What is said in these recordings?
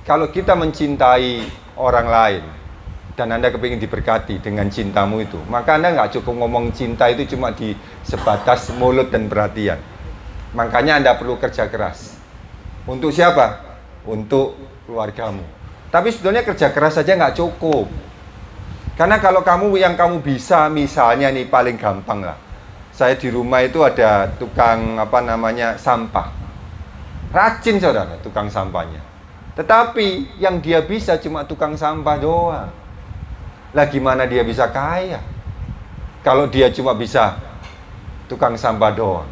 kalau kita mencintai orang lain, dan Anda kepingin diberkati dengan cintamu itu, maka Anda nggak cukup ngomong cinta itu cuma di sebatas mulut dan perhatian. Makanya Anda perlu kerja keras. Untuk siapa? Untuk keluargamu. Tapi sebetulnya kerja keras saja nggak cukup. Karena kalau yang kamu bisa, misalnya nih paling gampang lah. Saya di rumah itu ada tukang sampah. Rajin saudara tukang sampahnya. Tetapi yang dia bisa cuma tukang sampah doang. Lah gimana dia bisa kaya? Kalau dia cuma bisa tukang sampah doang.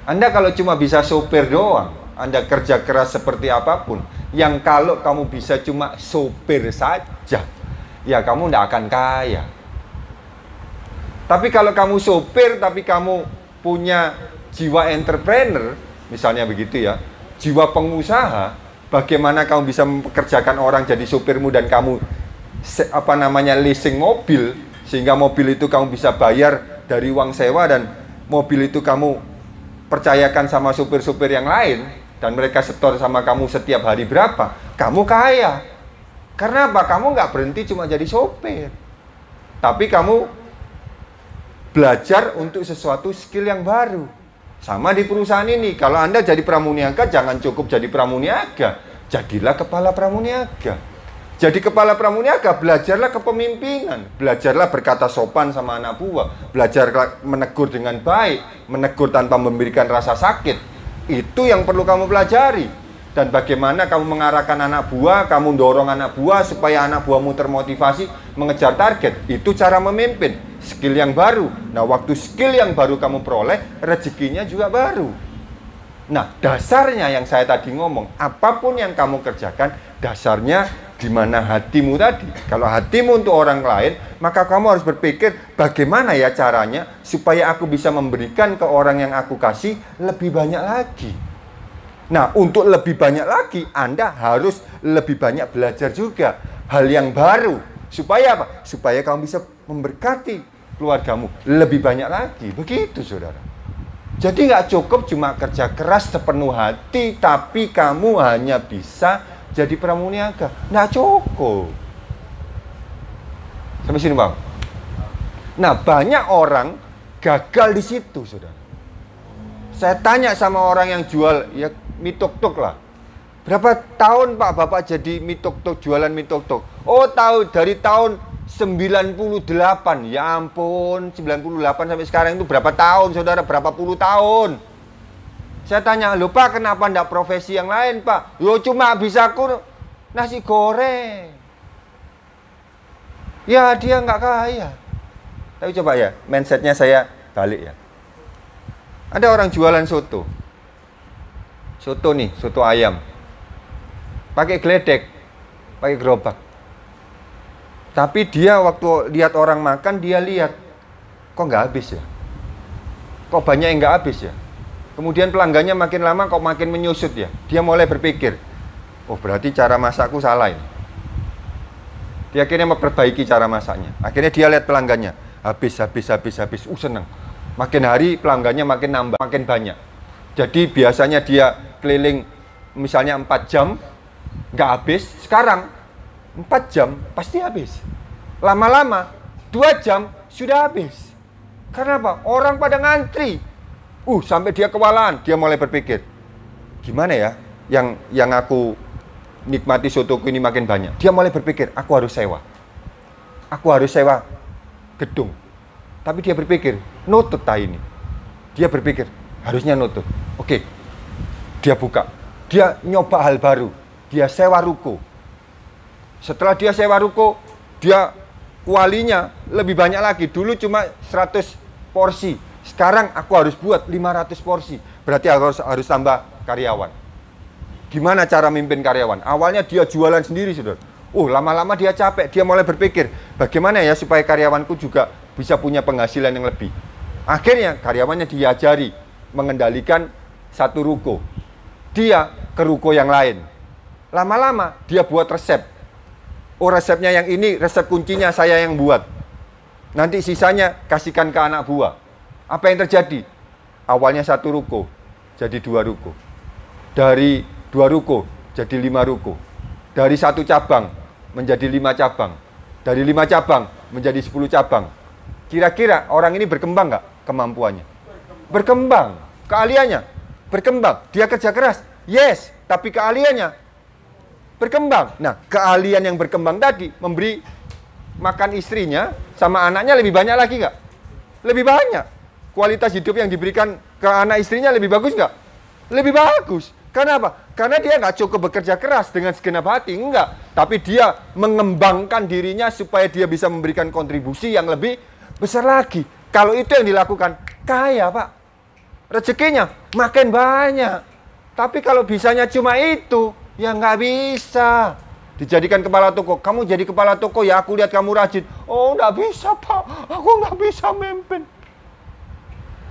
Anda kalau cuma bisa sopir doang, Anda kerja keras seperti apapun, yang kalau kamu bisa cuma sopir saja, ya kamu tidak akan kaya. Tapi kalau kamu sopir, tapi kamu punya jiwa entrepreneur, misalnya begitu ya, jiwa pengusaha, bagaimana kamu bisa mempekerjakan orang jadi sopirmu dan kamu leasing mobil, sehingga mobil itu kamu bisa bayar dari uang sewa dan mobil itu kamu percayakan sama supir-supir yang lain dan mereka setor sama kamu setiap hari berapa, kamu kaya. Karena apa? Kamu nggak berhenti cuma jadi sopir, tapi kamu belajar untuk sesuatu skill yang baru. Sama di perusahaan ini, kalau Anda jadi pramuniaga, jangan cukup jadi pramuniaga, jadilah kepala pramuniaga. Jadi kepala pramuniaga, belajarlah kepemimpinan, belajarlah berkata sopan sama anak buah, belajarlah menegur dengan baik, menegur tanpa memberikan rasa sakit. Itu yang perlu kamu pelajari. Dan bagaimana kamu mengarahkan anak buah, kamu dorong anak buah supaya anak buahmu termotivasi mengejar target. Itu cara memimpin, skill yang baru. Nah, waktu skill yang baru kamu peroleh, rezekinya juga baru. Nah, dasarnya yang saya tadi ngomong, apapun yang kamu kerjakan, dasarnya di mana hatimu tadi. Kalau hatimu untuk orang lain, maka kamu harus berpikir bagaimana ya caranya supaya aku bisa memberikan ke orang yang aku kasih lebih banyak lagi. Nah, untuk lebih banyak lagi, Anda harus lebih banyak belajar juga hal yang baru. Supaya apa? Supaya kamu bisa memberkati keluargamu lebih banyak lagi. Begitu, saudara. Jadi nggak cukup cuma kerja keras sepenuh hati, tapi kamu hanya bisa jadi pramuniaga. Nggak cukup. Sampai sini, Bang. Nah, banyak orang gagal di situ, saudara. Saya tanya sama orang yang jual ya mie tuk-tuk lah. Berapa tahun Pak Bapak jadi mie tuk-tuk, jualan mie tuk-tuk? Oh, tahu dari tahun 98. Ya ampun, 98 sampai sekarang itu berapa tahun, saudara? Berapa puluh tahun? Saya tanya, loh Pak, kenapa enggak profesi yang lain, Pak? Yo cuma bisa aku nasi goreng. Ya, dia nggak kaya. Tapi coba ya, mindsetnya saya balik ya. Ada orang jualan soto. Soto nih, soto ayam. Pakai geledek, pakai gerobak. Tapi dia waktu lihat orang makan, dia lihat, kok nggak habis ya? Kok banyak yang nggak habis ya? Kemudian pelanggannya makin lama kok makin menyusut ya. Dia mulai berpikir, oh berarti cara masakku salah ini. Dia akhirnya memperbaiki cara masaknya. Akhirnya dia lihat pelanggannya, habis. Seneng. Makin hari pelanggannya makin nambah, makin banyak. Jadi biasanya dia keliling misalnya 4 jam, nggak habis. Sekarang 4 jam pasti habis. Lama-lama 2 jam sudah habis. Karena apa? Orang pada ngantri. Sampai dia kewalahan. Dia mulai berpikir, gimana ya yang aku nikmati sotoku ini makin banyak. Dia mulai berpikir, aku harus sewa. Aku harus sewa gedung. Tapi dia berpikir, nutut ini. Dia berpikir, harusnya nutut. Oke. Dia buka. Dia nyoba hal baru. Dia sewa ruko. Setelah dia sewa ruko, dia kualinya lebih banyak lagi. Dulu cuma 100 porsi. Sekarang aku harus buat 500 porsi. Berarti harus tambah karyawan. Gimana cara mimpin karyawan? Awalnya dia jualan sendiri, saudara. Lama-lama dia capek. Dia mulai berpikir, bagaimana ya supaya karyawanku juga bisa punya penghasilan yang lebih. Akhirnya karyawannya diajari mengendalikan satu ruko. Dia ke ruko yang lain. Lama-lama dia buat resep. Resepnya yang ini, resep kuncinya saya yang buat. Nanti sisanya kasihkan ke anak buah. Apa yang terjadi? Awalnya 1 ruko, jadi 2 ruko. Dari 2 ruko, jadi 5 ruko. Dari 1 cabang menjadi 5 cabang. Dari 5 cabang menjadi 10 cabang. Kira-kira orang ini berkembang nggak kemampuannya? Berkembang. Keahliannya? Berkembang. Dia kerja keras? Yes. Tapi keahliannya? Berkembang. Nah, keahlian yang berkembang tadi memberi makan istrinya sama anaknya lebih banyak lagi nggak? Lebih banyak. Kualitas hidup yang diberikan ke anak istrinya lebih bagus nggak? Lebih bagus. Karena apa? Karena dia nggak cukup bekerja keras dengan segenap hati, enggak. Tapi dia mengembangkan dirinya supaya dia bisa memberikan kontribusi yang lebih besar lagi. Kalau itu yang dilakukan, kaya Pak. Rezekinya makin banyak. Tapi kalau bisanya cuma itu, ya nggak bisa. Dijadikan kepala toko. Kamu jadi kepala toko ya, aku lihat kamu rajin. Oh, nggak bisa Pak. Aku nggak bisa memimpin.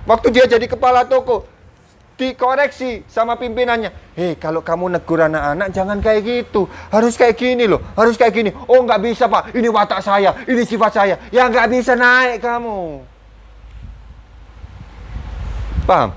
Waktu dia jadi kepala toko, dikoreksi sama pimpinannya. Hei, kalau kamu negur anak-anak jangan kayak gitu. Harus kayak gini loh. Harus kayak gini. Oh, nggak bisa Pak. Ini watak saya. Ini sifat saya. Ya nggak bisa naik kamu. Paham?